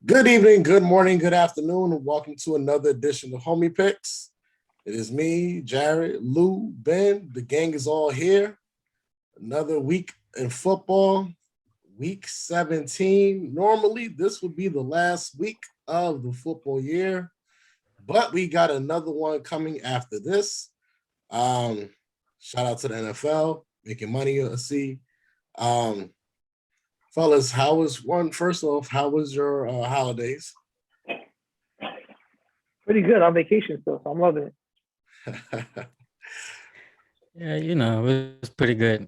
Good evening, good morning, good afternoon, and welcome to another edition of Homie Picks. It is me, Jared, Lou, Ben. The gang is all here. Another week in football, week 17. Normally, this would be the last week of the football year, but we got another one coming after this. Um, Shout out to the NFL, making money, I see. Um, Fellas, how was one? First off, how was your holidays? Pretty good on vacation still, so I'm loving it. Yeah, it was pretty good.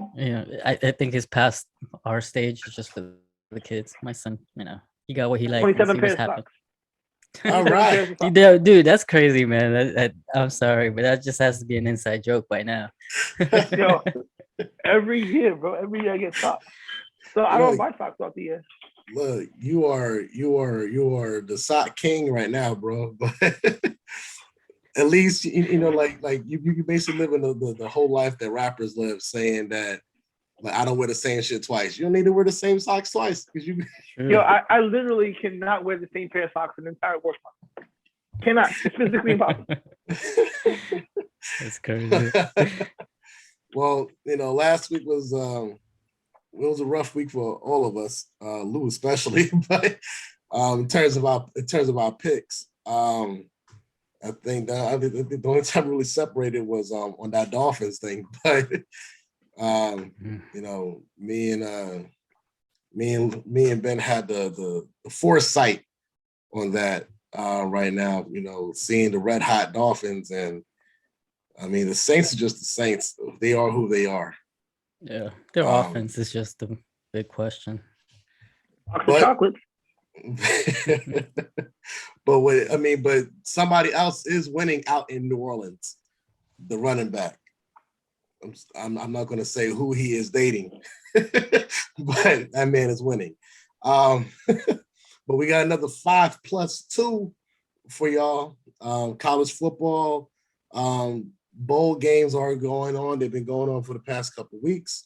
I think it's past our stage. It's just for the kids. My son, he got what he liked. 27 He pair was of happy. socks. All 27 right. pairs of socks. Dude, that's crazy, man. I'm sorry, but that just has to be an inside joke by now. Yo, every year, bro. Every year I get socks. So I don't buy socks throughout the year. Look, you are the sock king right now, bro. But at least like you basically living the whole life that rappers live, saying that like I don't wear the same shit twice. You don't need to wear the same socks twice because you. Yo, I literally cannot wear the same pair of socks an entire wash month. Cannot. It's physically impossible. That's crazy. Well, last week was it was a rough week for all of us, Lou especially. But in terms of our picks, I think the only time we really separated was on that Dolphins thing. But me and Ben had the foresight on that right now. Seeing the red hot Dolphins, and I mean the Saints are just the Saints. They are who they are. Yeah, their offense is just the big question. Chocolate. but somebody else is winning out in New Orleans. The running back. I'm not going to say who he is dating, but that man is winning. But we got another 5+2 for y'all. College football. Bowl games are going on. They've been going on for the past couple of weeks.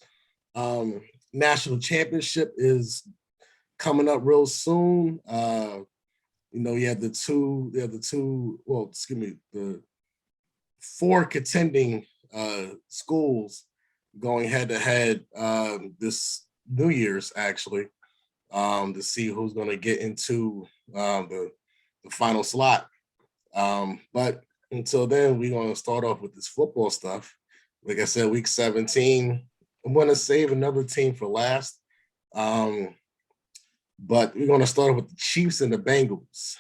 National championship is coming up real soon. You have the 4 contending schools going head to head this New Year's actually to see who's going to get into the final slot. But until then, we're going to start off with this football stuff. Like I said, week 17, I'm going to save another team for last. But we're going to start with the Chiefs and the Bengals.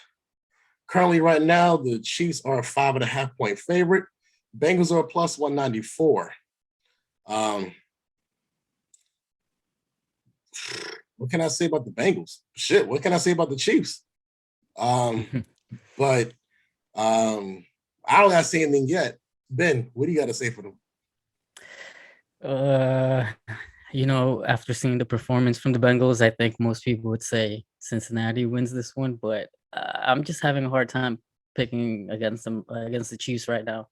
Currently, right now, the Chiefs are a 5.5-point favorite. Bengals are a plus 194. What can I say about the Bengals? Shit, what can I say about the Chiefs? But I don't got to say anything yet. Ben, what do you got to say for them? After seeing the performance from the Bengals, I think most people would say Cincinnati wins this one, but I'm just having a hard time picking against the Chiefs right now.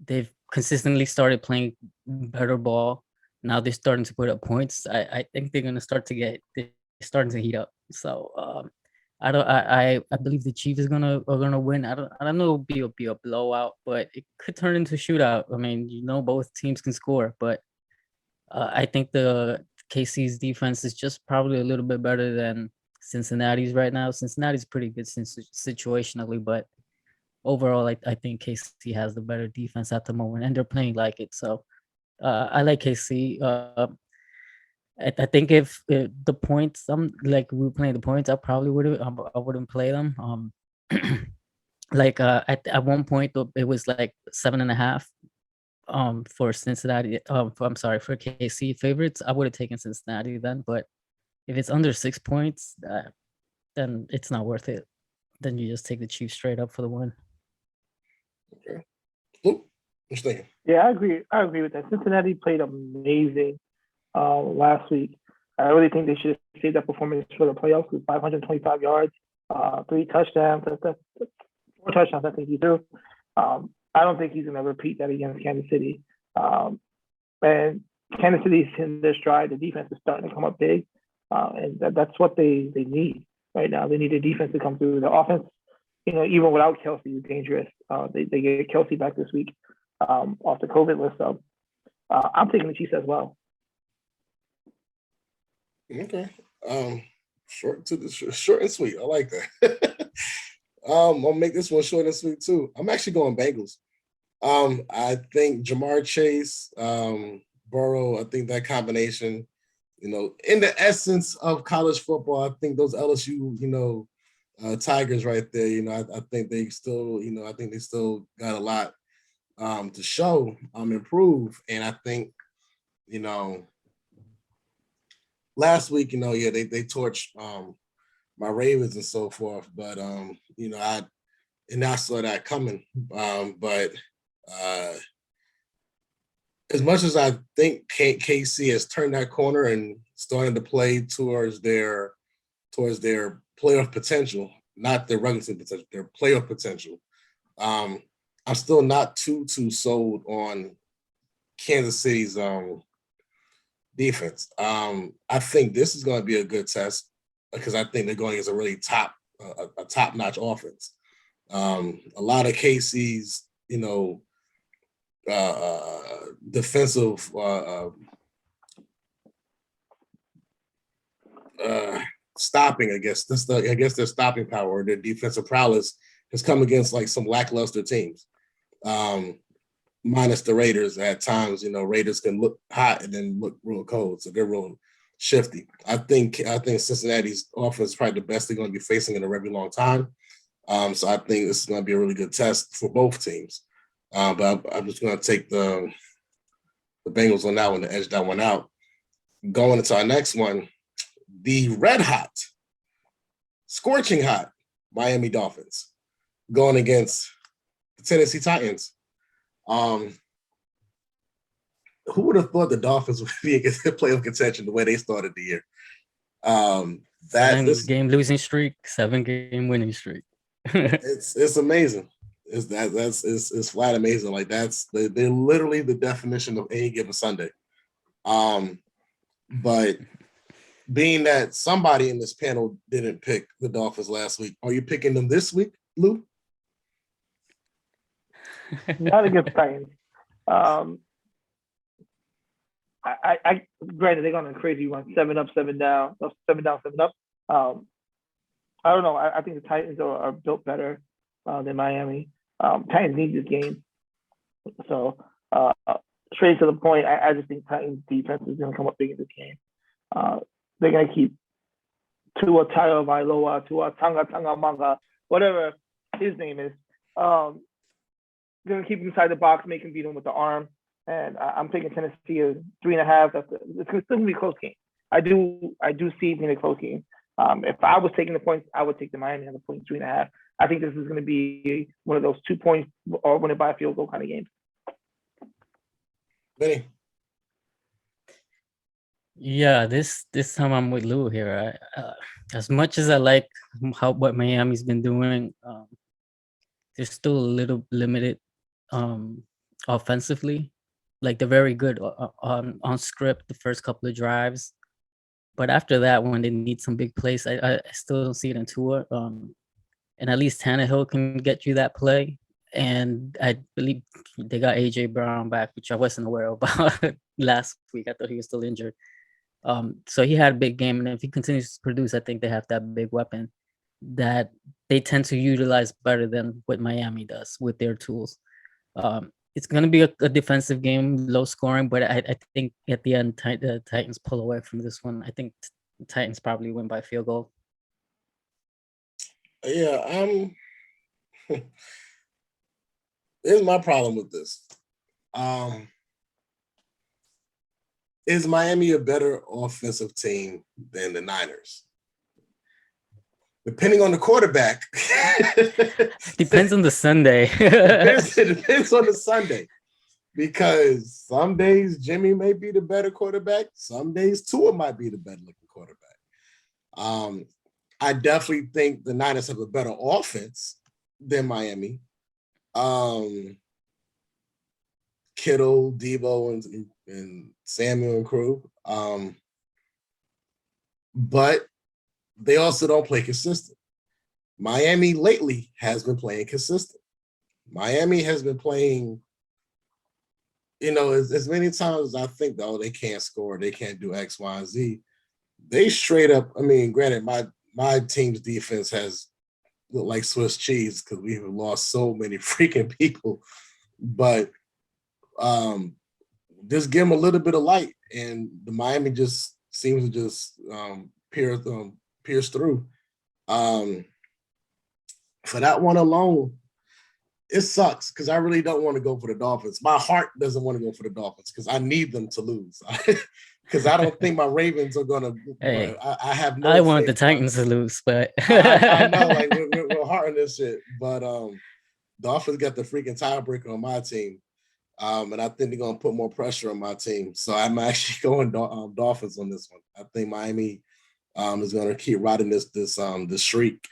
They've consistently started playing better ball. Now they're starting to put up points. I think they're going to they're starting to heat up. So I believe the Chiefs are gonna win. I don't know it'll be a blowout, but it could turn into a shootout. I mean, both teams can score, but I think the KC's defense is just probably a little bit better than Cincinnati's right now. Cincinnati's pretty good situationally, but overall, I think KC has the better defense at the moment, and they're playing like it. So I like KC. I think if the points, like we were playing the points, I probably I wouldn't play them. At one point it was like 7.5 for Cincinnati. For KC favorites, I would have taken Cincinnati then. But if it's under 6 points, then it's not worth it. Then you just take the Chiefs straight up for the win. Okay. What you thinking? Yeah, I agree with that. Cincinnati played amazing last week. I really think they should have saved that performance for the playoffs with 525 yards, 3 touchdowns. That's 4 touchdowns, I think he threw. I don't think he's going to repeat that against Kansas City. And Kansas City's in their stride. The defense is starting to come up big, and that's what they need. right now. They need their defense to come through. The offense, even without Kelsey, is dangerous. They get Kelsey back this week off the COVID list. So I'm taking the Chiefs as well. Okay. Short and sweet. I like that. I'll make this one short and sweet too. I'm actually going Bengals. I think Jamar Chase, Burrow, I think that combination, in the essence of college football, I think those LSU, Tigers right there, I think they still, I think they still got a lot to show, improve. And I think, last week, they torched my Ravens and so forth, but I saw that coming. But as much as I think KC has turned that corner and starting to play towards their playoff potential, not their regular season potential, their playoff potential, I'm still not too sold on Kansas City's defense. I think this is going to be a good test because I think they're going as a really top-notch offense. A lot of KC's, defensive stopping, I guess their stopping power, their defensive prowess has come against like some lackluster teams. Minus the Raiders at times, Raiders can look hot and then look real cold. So they're real shifty. I think Cincinnati's offense is probably the best they're going to be facing in a very long time. So I think this is going to be a really good test for both teams. But I'm just going to take the Bengals on that one to edge that one out. Going into our next one, the red hot, scorching hot Miami Dolphins going against the Tennessee Titans. Who would have thought the Dolphins would be against the playoff contention the way they started the year? Game losing streak, 7-game winning streak. It's amazing. It's flat amazing. Like they're literally the definition of any given Sunday. But being that somebody in this panel didn't pick the Dolphins last week, are you picking them this week, Lou? Not against Titans. I granted they're going on a crazy run, 7 up, 7 down, 7 down, 7 up. I don't know. I think the Titans are built better than Miami. Titans need this game. So straight to the point, I just think Titans defense is going to come up big in this game. They're going to keep Tua Tagovailoa, Tua Tanga Manga, whatever his name is. Going to keep him inside the box, make him beat him with the arm. And I'm taking Tennessee as 3.5. It's going to still be a close game. I do see it being a close game. If I was taking the points, I would take the Miami on the point 3.5. I think this is going to be one of those 2 points or win it by a field goal kind of games. Benny. Yeah, this time I'm with Lou here. As much as I like what Miami's been doing, they're still a little limited offensively. Like they're very good on script the first couple of drives, but after that, when they need some big plays, I still don't see it in Tua. And at least Tannehill can get you that play. And I believe they got AJ Brown back, which I wasn't aware about last week. I thought he was still injured. So he had a big game, and if he continues to produce, I think they have that big weapon that they tend to utilize better than what Miami does with their tools. It's going to be a defensive game, low scoring, but I think at the end, the Titans pull away from this one. I think the Titans probably win by field goal. Yeah, here's my problem with this. Is Miami a better offensive team than the Niners? Depending on the quarterback. Depends on the Sunday. It depends on the Sunday. Because some days Jimmy may be the better quarterback. Some days Tua might be the better looking quarterback. I definitely think the Niners have a better offense than Miami. Kittle, Debo, and Samuel and crew. But they also don't play consistent. Miami lately has been playing consistent. Miami has been playing, as many times as I think, though, they can't score, they can't do X, Y, and Z. They straight up, granted, my team's defense has looked like Swiss cheese because we have lost so many freaking people. But just give them a little bit of light, and the Miami just seems to just pierce through. For that one alone, it sucks because I really don't want to go for the Dolphins. My heart doesn't want to go for the Dolphins because I need them to lose. Because I don't think my Ravens are gonna. Hey, I have no. I want the Titans to lose, but I know, like we're hard on this shit, but Dolphins got the freaking tiebreaker on my team, and I think they're gonna put more pressure on my team. So I'm actually going Dolphins on this one. I think Miami is gonna keep riding this streak.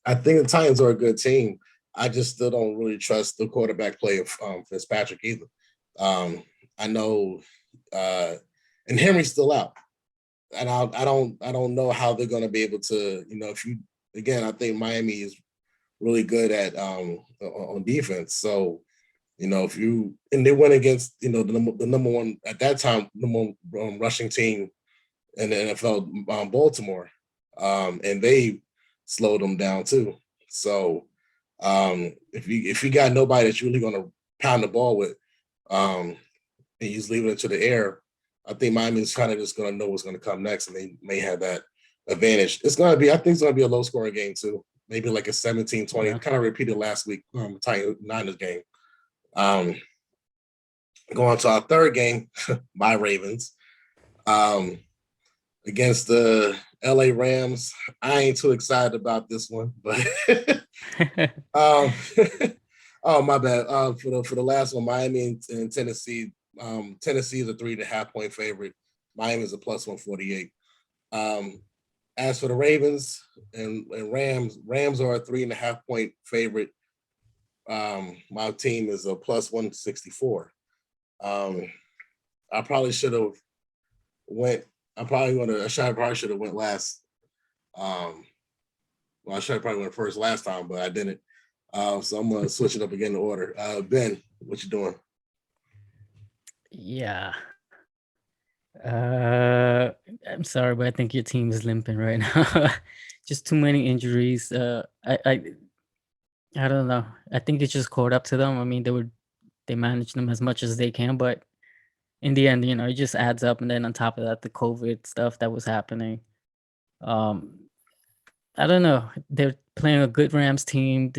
I think the Titans are a good team. I just still don't really trust the quarterback play of Fitzpatrick either. I know, and Henry's still out, and I don't know how they're going to be able to. I think Miami is really good at on defense. So, and they went against the number one at that time, number one rushing team in the NFL, Baltimore, and they slowed them down too. So if you got nobody that's really going to pound the ball with, and he's leaving it to the air, I think Miami's kind of just going to know what's going to come next, and they may have that advantage. I think it's going to be a low scoring game too, maybe like a 17-20. Yeah. Kind of repeated last week, Niners game. Going to our third game, my Ravens. Against the LA Rams. I ain't too excited about this one, but oh my bad. For the last one, Miami and Tennessee. Tennessee is a 3.5 point favorite. Miami is a plus 148. As for the Ravens and Rams are a 3.5 point favorite. My team is a plus 164. I probably should have went. I probably should have went last. I should have probably went first last time, but I didn't. So I'm gonna switch it up again in order. Ben, what you doing? Yeah. I'm sorry, but I think your team is limping right now. Just too many injuries. I don't know. I think it's just caught up to them. I mean, they manage them as much as they can, but in the end, it just adds up. And then on top of that, the COVID stuff that was happening. I don't know. They're playing a good Rams team.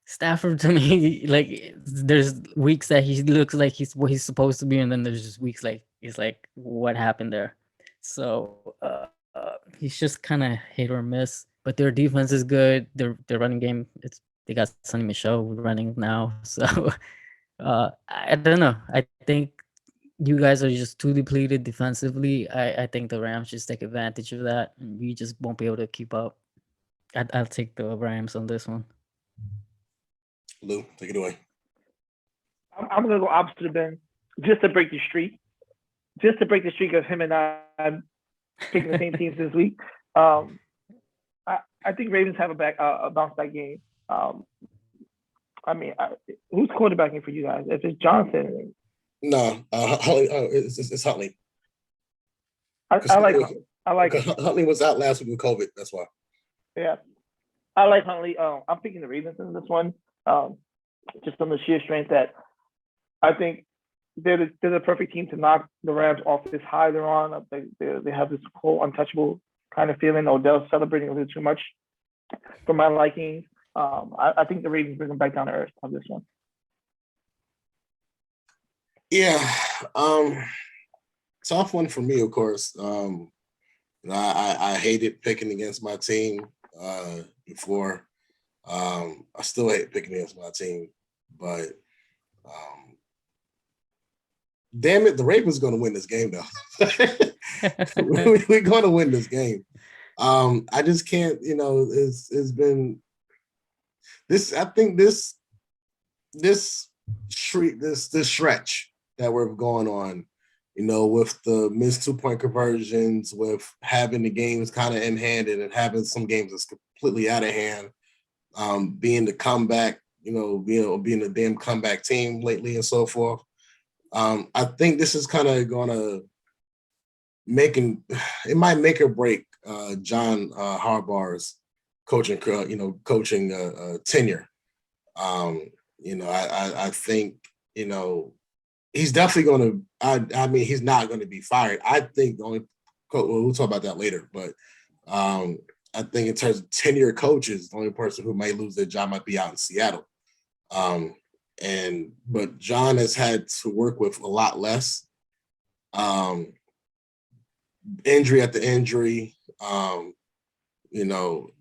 Stafford to me, like there's weeks that he looks like he's what he's supposed to be, and then there's just weeks like it's like what happened there. So he's just kind of hit or miss. But their defense is good. Their running game, they got Sonny Michel running now. So I don't know. I think you guys are just too depleted defensively. I think the Rams just take advantage of that, and we just won't be able to keep up. I'll take the Rams on this one. Lou, take it away. I'm gonna go opposite of Ben, just to break the streak. Just to break the streak of him and I picking the same teams this week. I think Ravens have a bounce back game. Who's quarterbacking for you guys? If it's Johnson. No, it's Huntley. I like Huntley was out last week with COVID. That's why. Yeah, I like Huntley. I'm picking the Ravens in this one. Just on the sheer strength that I think they're the perfect team to knock the Rams off this high they're on. I think they have this whole untouchable kind of feeling. Odell celebrating a little too much for my liking. I think the Ravens bring them back down to earth on this one. Yeah, tough one for me, of course. I hated picking against my team before. I still hate picking against my team, but damn it, the Ravens are going to win this game, though. We're going to win this game. I just can't, it's been this. I think this stretch that we're going on with the missed 2-point conversions, with having the games kind of in hand and having some games that's completely out of hand, being the comeback, being a damn comeback team lately and so forth. I think this is kind of gonna it might make or break John Harbaugh's coaching tenure. I think he's definitely going to. I mean, he's not going to be fired. I think the only we'll talk about that later, but I think in terms of tenure coaches, the only person who might lose their job might be out in Seattle. But John has had to work with a lot less injury after injury.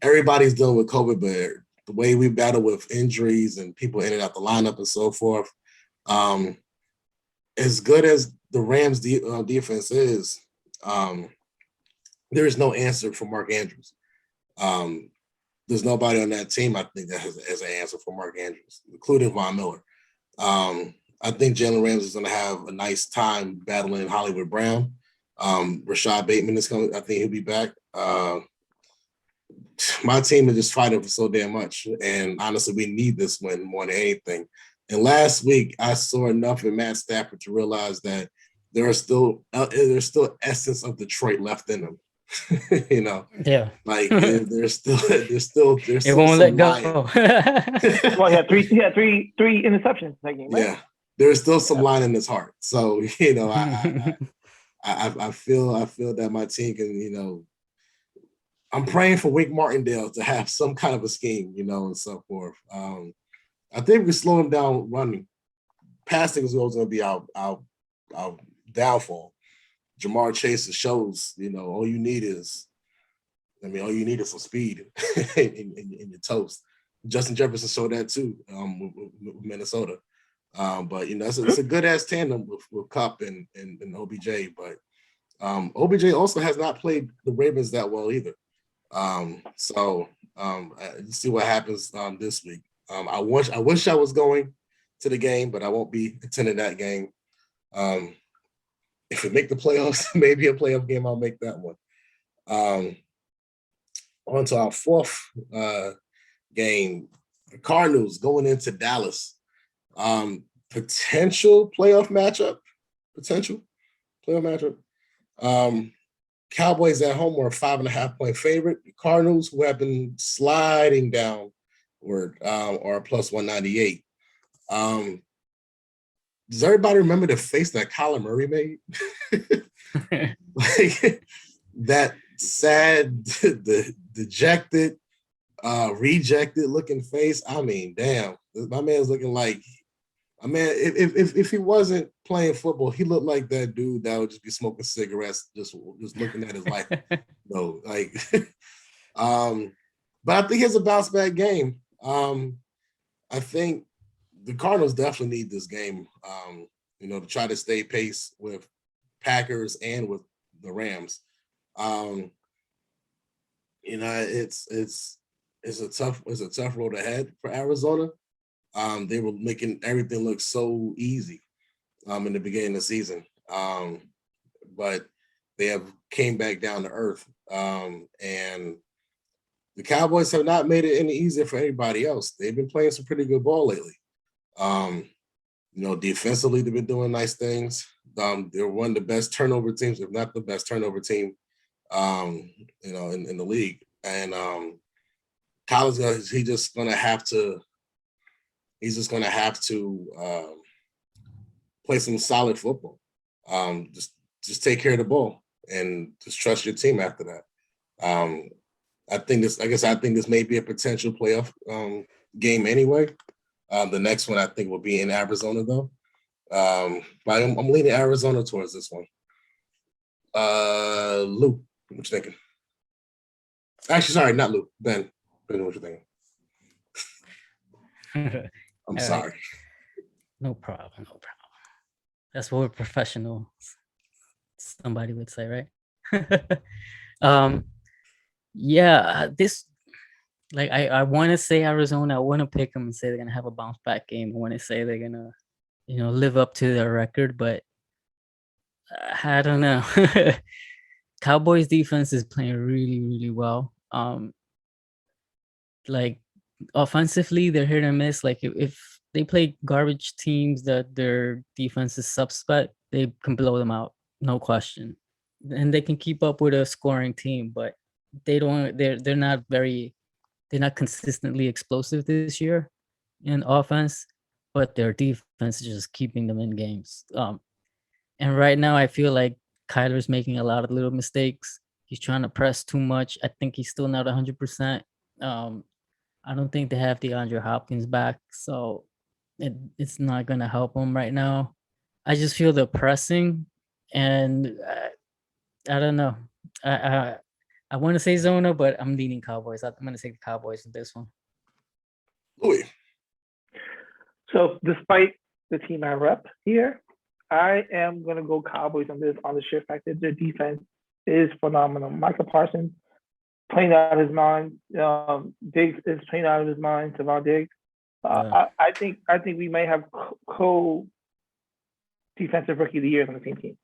Everybody's dealing with COVID, but the way we battle with injuries and people in and out the lineup and so forth, as good as the Rams defense is, there is no answer for Mark Andrews. There's nobody on that team, I think, that has an answer for Mark Andrews, including Von Miller. I think Jalen Ramsey is going to have a nice time battling Hollywood Brown. Rashad Bateman is coming. I think he'll be back. My team is just fighting for so damn much. And honestly, we need this win more than anything. And last week, I saw enough in Matt Stafford to realize that there's still essence of Detroit left in them. Yeah. Like there's still It won't let go. Well, he had three interceptions that game, right? Yeah, there's still some line in his heart. So I feel that my team can, I'm praying for Wink Martindale to have some kind of a scheme, and so forth. I think we slow him down running. Passing is always going to be our downfall. Jamar Chase shows, all you need is some speed in your toast. Justin Jefferson showed that too with Minnesota. But it's a good ass tandem with Kupp and OBJ. But OBJ also has not played the Ravens that well either. You see what happens this week. I wish I was going to the game, but I won't be attending that game. If we make the playoffs, maybe a playoff game, I'll make that one. On to our fourth game, the Cardinals going into Dallas. Potential playoff matchup. Cowboys at home are a 5.5-point favorite. The Cardinals, who have been sliding downward, are a plus 198. Does everybody remember the face that Kyler Murray made? Like that sad, dejected, rejected looking face. I mean, damn, my man's looking like, if he wasn't playing football, he looked like that dude that would just be smoking cigarettes, just looking at his life. But I think it's a bounce back game. I think the Cardinals definitely need this game, to try to stay pace with Packers and with the Rams. It's a tough road ahead for Arizona. They were making everything look so easy in the beginning of the season, but they have came back down to earth, and the Cowboys have not made it any easier for anybody else. They've been playing some pretty good ball lately. Defensively, they've been doing nice things. They're one of the best turnover teams, if not the best turnover team, in the league. And Kyler's he's just gonna have to play some solid football. Just take care of the ball and just trust your team after that. I think this may be a potential playoff game anyway. The next one I think will be in Arizona though. But I'm leaning Arizona towards this one. Lou, what you thinking? Actually, sorry, not Lou. Ben, what you thinking? I'm sorry. No problem. That's what we're professionals. Somebody would say, right? This, like, I want to say Arizona. I want to pick them and say they're gonna have a bounce back game. I want to say they're gonna, live up to their record, but I don't know. Cowboys defense is playing really, really well. Like offensively, they're hit or miss. Like if they play garbage teams that their defense is suspect, they can blow them out, no question. And they can keep up with a scoring team, but they don't. They're not consistently explosive this year in offense, but their defense is just keeping them in games. And right now, I feel like Kyler's making a lot of little mistakes. He's trying to press too much. I think he's still not 100%. Um, I don't think they have DeAndre Hopkins back, so it's not gonna help him right now. I just feel the pressing, and I don't know. I I, I want to say Zona, but I'm leaning Cowboys. I'm gonna take the Cowboys in this one. Louis. So despite the team I rep here, I am gonna go Cowboys on this on the sheer fact that their defense is phenomenal. Micah Parsons playing out of his mind. Diggs is playing out of his mind. Savon Diggs. I think we may have co defensive rookie of the year on the same team.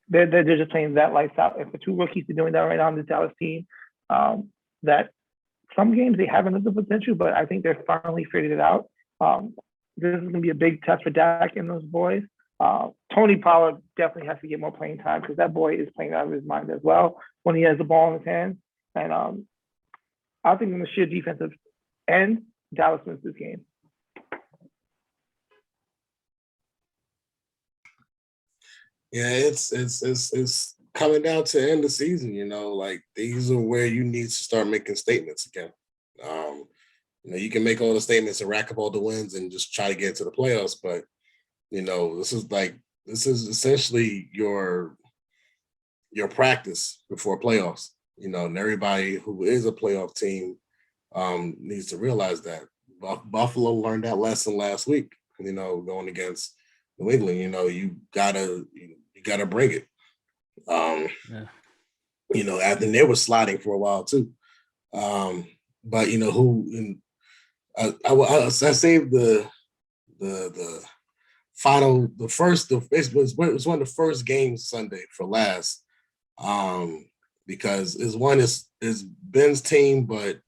They're just playing that lights out. If the two rookies are doing that right now on the Dallas team, that some games they have another potential, but I think they're finally figured it out. This is going to be a big test for Dak and those boys. Tony Pollard definitely has to get more playing time because that boy is playing out of his mind as well when he has the ball in his hands. And I think in the sheer defensive end, Dallas wins this game. Yeah, it's coming down to the end of the season. Like these are where you need to start making statements again. You can make all the statements and rack up all the wins and just try to get to the playoffs, but this is essentially your practice before playoffs. And everybody who is a playoff team needs to realize that. Buffalo learned that lesson last week. Going against New England. You gotta bring it. Yeah. After they were sliding for a while too. But I saved the final, it was one of the first games Sunday for last, because is Ben's team, but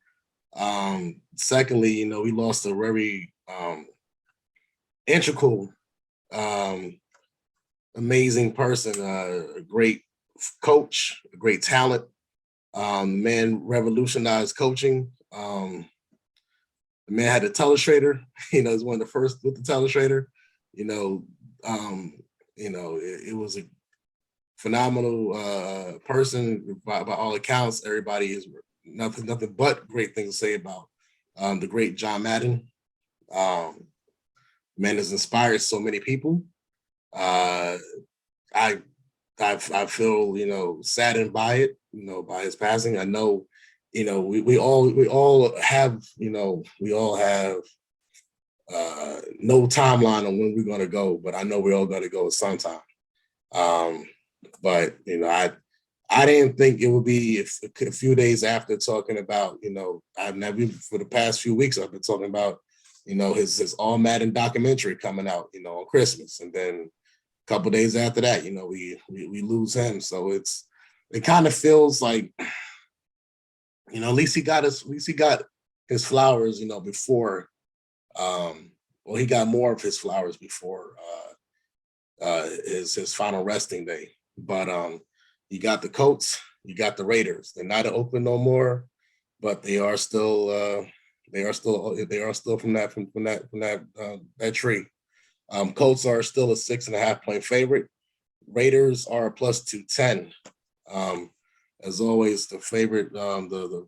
secondly, we lost a very integral, amazing person, a great coach, a great talent. Man revolutionized coaching. The man had a telestrator. He's one of the first with the telestrator. It was a phenomenal person by all accounts. Everybody is nothing but great things to say about the great John Madden. Man has inspired so many people. I feel saddened by it, by his passing. I know, we all have no timeline on when we're going to go, but I know we're all going to go at some time. But I didn't think it would be a few days after talking about, I've never, for the past few weeks, I've been talking about, his All Madden documentary coming out, on Christmas. And then a couple of days after that, we lose him. So it kind of feels like, at least he got his flowers, before, he got more of his flowers before his final resting day. But you got the Colts, you got the Raiders. They're not open no more, but they are still from that tree. Colts are still a 6.5 point favorite. Raiders are a plus 210. As always, the favorite, the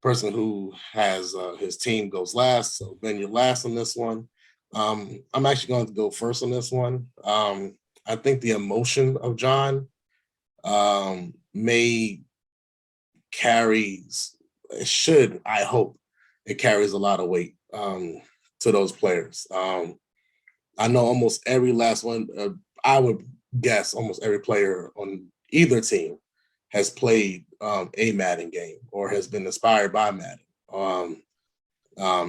person who has his team goes last. So Ben, you're last on this one. I'm actually going to go first on this one. I think the emotion of John may carries, it should, I hope, it carries a lot of weight to those players. I know almost every last one, I would guess almost every player on either team has played a Madden game or has been inspired by Madden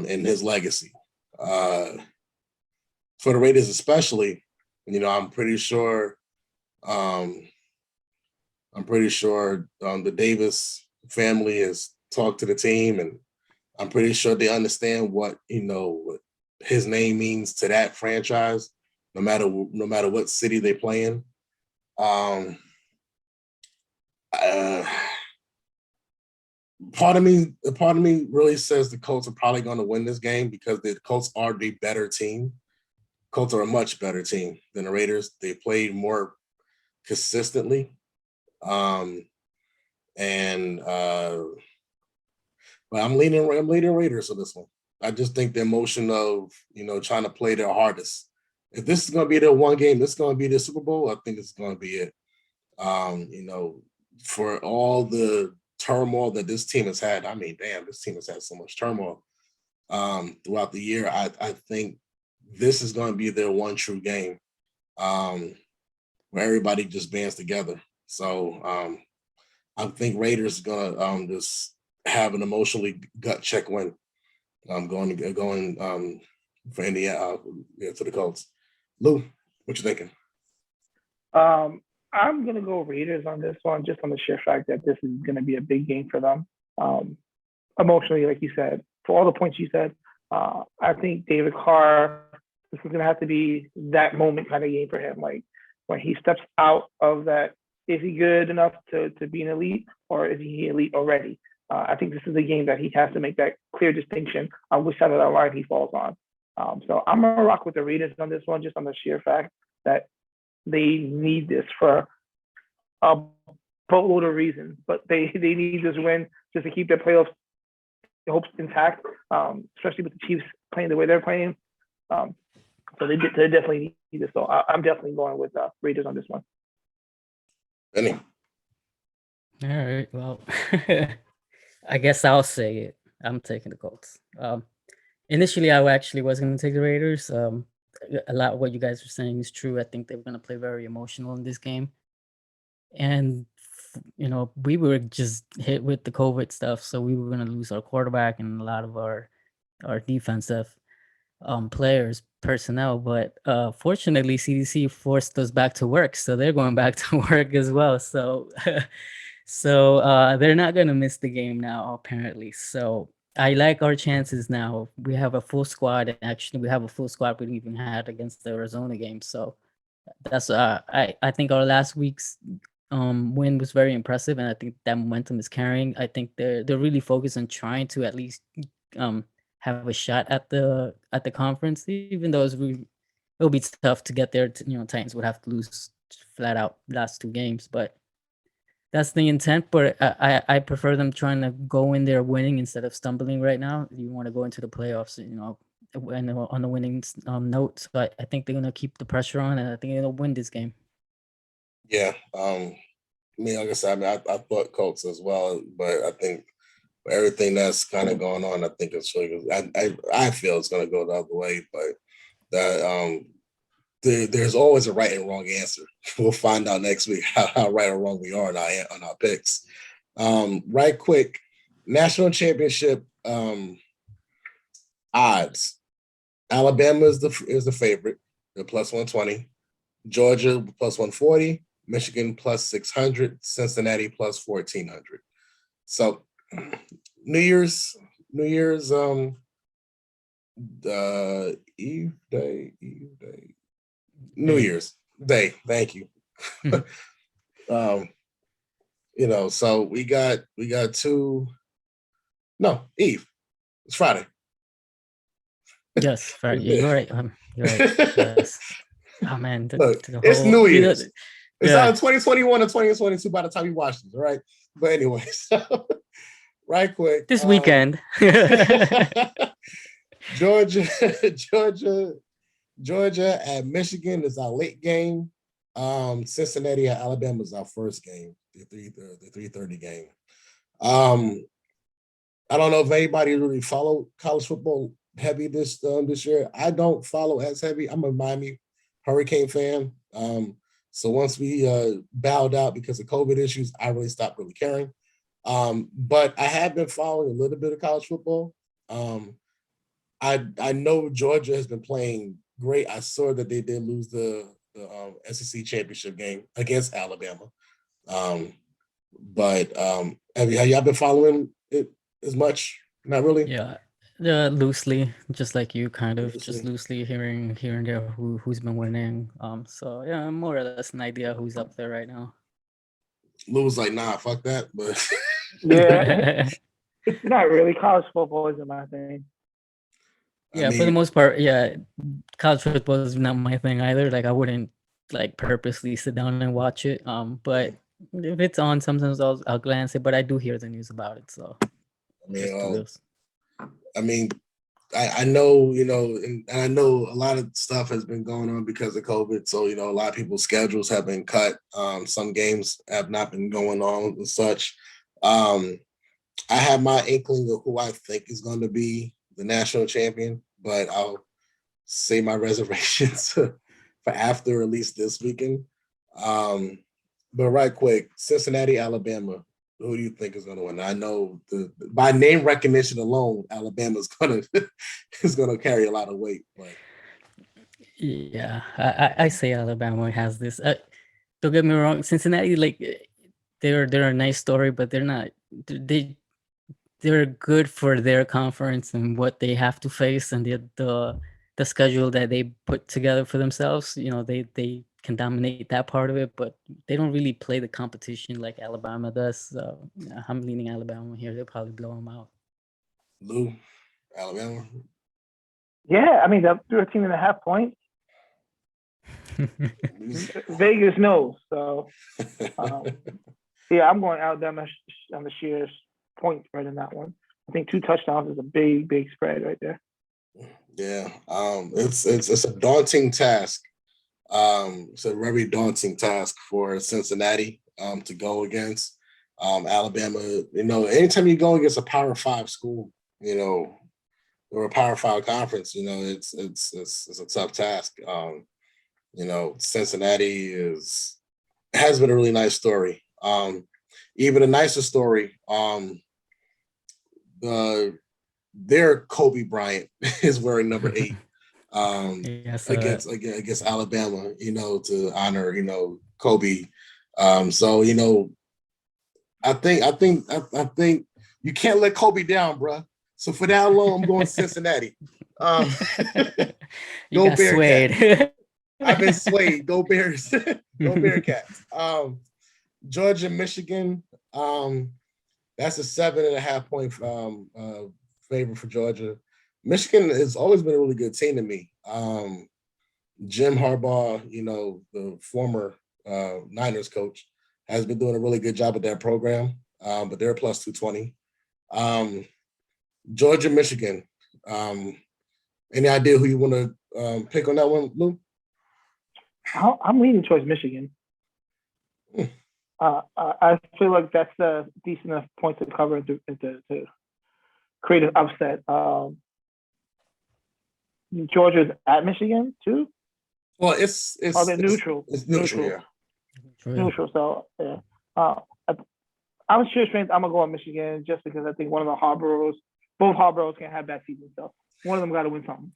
in his legacy. For the Raiders especially, I'm pretty sure the Davis family has talked to the team, and I'm pretty sure they understand what what his name means to that franchise, no matter what city they play in. Um, uh, part of me really says the Colts are probably going to win this game because the Colts are the better team. Colts are a much better team than the Raiders. They played more consistently. And but I'm leaning Raiders on this one. I just think the emotion of trying to play their hardest. If this is going to be their one game, this is going to be the Super Bowl. I think it's going to be it. For all the turmoil that this team has had. I mean, damn, this team has had so much turmoil throughout the year. I think this is going to be their one true game where everybody just bands together. So I think Raiders is going to just have an emotionally gut check win. Going for Indiana to the Colts. Lou, what you thinking? I'm gonna go Raiders on this one, just on the sheer fact that this is gonna be a big game for them. Emotionally, like you said, for all the points you said, I think David Carr, this is gonna have to be that moment kind of game for him. Like when he steps out of that, is he good enough to be an elite, or is he elite already? I think this is a game that he has to make that clear distinction on which side of that line he falls on. So I'm gonna rock with the Raiders on this one, just on the sheer fact that they need this for a boatload of reasons, but they need this win just to keep their playoff hopes intact, especially with the Chiefs playing the way they're playing. So they definitely need this. So I'm definitely going with Raiders on this one. Benny. All right. Well, I guess I'll say it. I'm taking the Colts. Initially, I actually was going to take the Raiders. A lot of what you guys are saying is true. I think they were going to play very emotional in this game. And, we were just hit with the COVID stuff. So we were going to lose our quarterback and a lot of our defensive players, personnel. But fortunately, CDC forced us back to work. So they're going back to work as well. So they're not going to miss the game now, apparently. So I like our chances now. We have a full squad. And actually, we have a full squad we even had against the Arizona game. So that's I think our last week's win was very impressive, and I think that momentum is carrying. I think they're really focused on trying to at least have a shot at the conference, even though it'll be tough to get there. Titans would have to lose flat out last two games, but that's the intent. But I prefer them trying to go in there winning instead of stumbling right now. You want to go into the playoffs, and on the winning note. So I think they're gonna keep the pressure on, and I think they'll win this game. Yeah. Like I said, I thought Colts as well, but I think everything that's kind of going on, I think it's really good. I feel it's going to go the other way, but that there's always a right and wrong answer. We'll find out next week how right or wrong we are on our picks. Right quick, national championship odds. Alabama is the favorite, the plus 120. Georgia plus 140. Michigan plus 600. Cincinnati plus 1400. So New Year's Eve day. New Year's Day. Thank you. So we got two. No, Eve. It's Friday. Yes, Friday. Yeah, you're right. You're right. Yes. Oh man, Look, it's New Year's. It's yeah. on 2021 or 2022 by the time you watch this, all right? But anyway, so right quick. This weekend. Georgia at Michigan is our late game. Cincinnati at Alabama is our first game, the 3:30 game. I don't know if anybody really followed college football heavy this year. I don't follow as heavy. I'm a Miami Hurricane fan. So once we bowed out because of COVID issues, I really stopped really caring. But I have been following a little bit of college football. I know Georgia has been playing great. I saw that they did lose the the SEC championship game against Alabama. But have y'all been following it as much? Not really. Yeah, loosely, just like you, kind of just loosely hearing here and there who's been winning. So yeah, more or less an idea who's up there right now. Lou was like, nah, fuck that. But Yeah, not really. College football isn't my thing. Yeah, for the most part, yeah, college football is not my thing either. Like I wouldn't like purposely sit down and watch it. But if it's on, sometimes I'll glance it. But I do hear the news about it, so I mean, I know, you know, and I know a lot of stuff has been going on because of COVID. So, you know, a lot of people's schedules have been cut. Some games have not been going on and such. I have my inkling of who I think is going to be the national champion, but I'll say my reservations for after at least this weekend. But right quick, Cincinnati, Alabama. Who do you think is going to win? I know by name recognition alone, Alabama is gonna carry a lot of weight. But yeah, I say Alabama has this. Don't get me wrong, Cincinnati, like they're a nice story, but they're not. They're good for their conference and what they have to face and the schedule that they put together for themselves. You know, they can dominate that part of it, but they don't really play the competition like Alabama does. So yeah, I'm leaning Alabama here. They'll probably blow them out. Lou, Alabama. Yeah, I mean, they're 13.5 points. Vegas knows. So, yeah, I'm going Alabama on the sheer point spread in that one. I think 2 touchdowns is a big spread right there. Yeah, it's a daunting task. It's a very daunting task for Cincinnati to go against Alabama. You know, anytime you go against a Power 5 school, you know, or a Power 5 conference, you know, it's a tough task. You know, Cincinnati has been a really nice story. Even a nicer story. Their Kobe Bryant is wearing number 8 against Alabama, you know, to honor, you know, Kobe. So, you know, I think you can't let Kobe down, bro. So for that alone, I'm going Cincinnati. You go got swayed. I've been swayed. Go Bears. Go Bearcats. Georgia, Michigan. That's a 7.5 point favorite for Georgia. Michigan has always been a really good team to me. Jim Harbaugh, you know, the former Niners coach, has been doing a really good job with that program, but they're plus 220. Georgia, Michigan. Any idea who you want to pick on that one, Lou? I'm leaning towards Michigan. I feel like that's a decent enough point to cover to create an upset. Georgia's at Michigan too. Well, it's they're neutral. It's neutral, yeah. Neutral. So yeah, I'm a sheer strength. I'm gonna go on Michigan just because I think one of the both Harboroughs can have bad seasons. So one of them got to win something.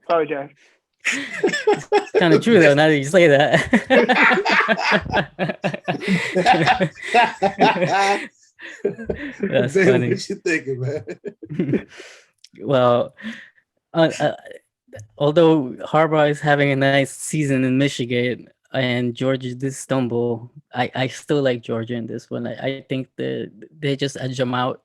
Sorry, Jeff. It's kind of true though. Now that you say that. That's man, funny. what you thinking, man? Well, although Harbaugh is having a nice season in Michigan and Georgia did stumble, I still like Georgia in this one. I think they just edge them out.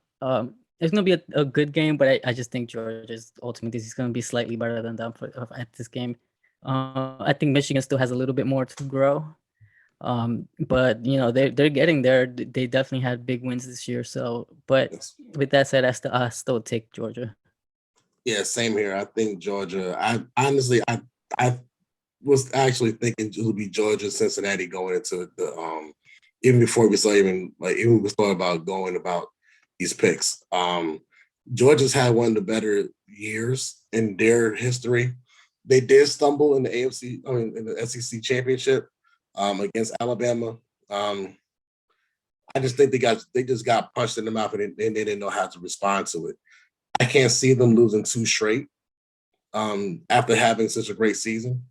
It's going to be a good game, but I just think Georgia's ultimately is going to be slightly better than them at this game. I think Michigan still has a little bit more to grow. But you know, they're getting there. They definitely had big wins this year. So, but with that said, I still take Georgia. Yeah, same here. I think Georgia. I honestly, I was actually thinking it would be Georgia, Cincinnati going into the even before we saw even we thought about going about these picks. Georgia's had one of the better years in their history. They did stumble in the in the SEC championship against Alabama. I just think they just got punched in the mouth and they didn't know how to respond to it. I can't see them losing 2 straight after having such a great season.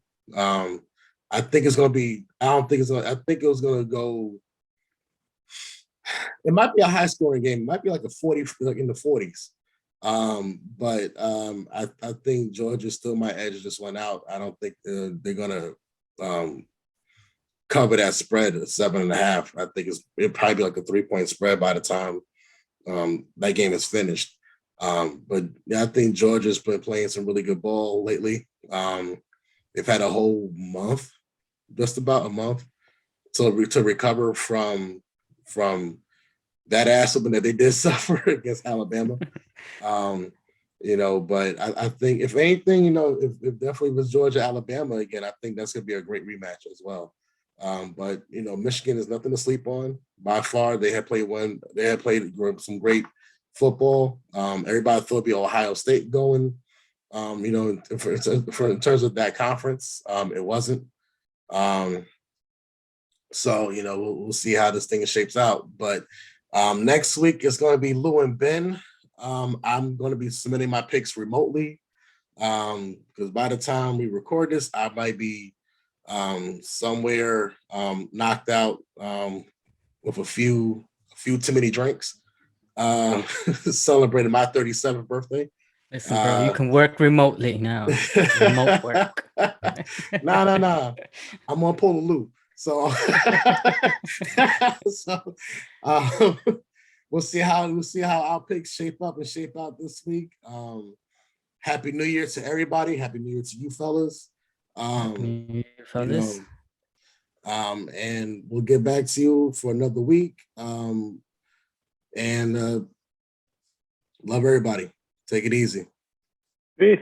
I think it's gonna be. I don't think it's gonna. I think it was gonna go. It might be a high scoring game. It might be like a 40, like in the 40s. I think Georgia still might edge this one out. I don't think they're gonna cover that spread at 7.5. I think it'll probably be like a 3-point spread by the time that game is finished. But yeah, I think Georgia's been playing some really good ball lately. They've had a whole month, just about a month, to recover from that ass whooping that they did suffer against Alabama. But I think if anything, if definitely was Georgia Alabama again, I think that's gonna be a great rematch as well. But Michigan is nothing to sleep on. By far, they had played some great football. Everybody thought it'd be Ohio State going. In terms of that conference, it wasn't. So we'll see how this thing shapes out. But next week it's going to be Lou and Ben. I'm going to be submitting my picks remotely because by the time we record this, I might be somewhere knocked out with a few too many drinks, celebrating my 37th birthday. Listen, bro, you can work remotely now. Remote work. Nah. I'm on pull a loop. So, we'll see how our picks shape up this week. Happy New Year to everybody. Happy New Year to you fellas. Happy New Year, fellas. And we'll get back to you for another week. And love everybody. Take it easy. Peace.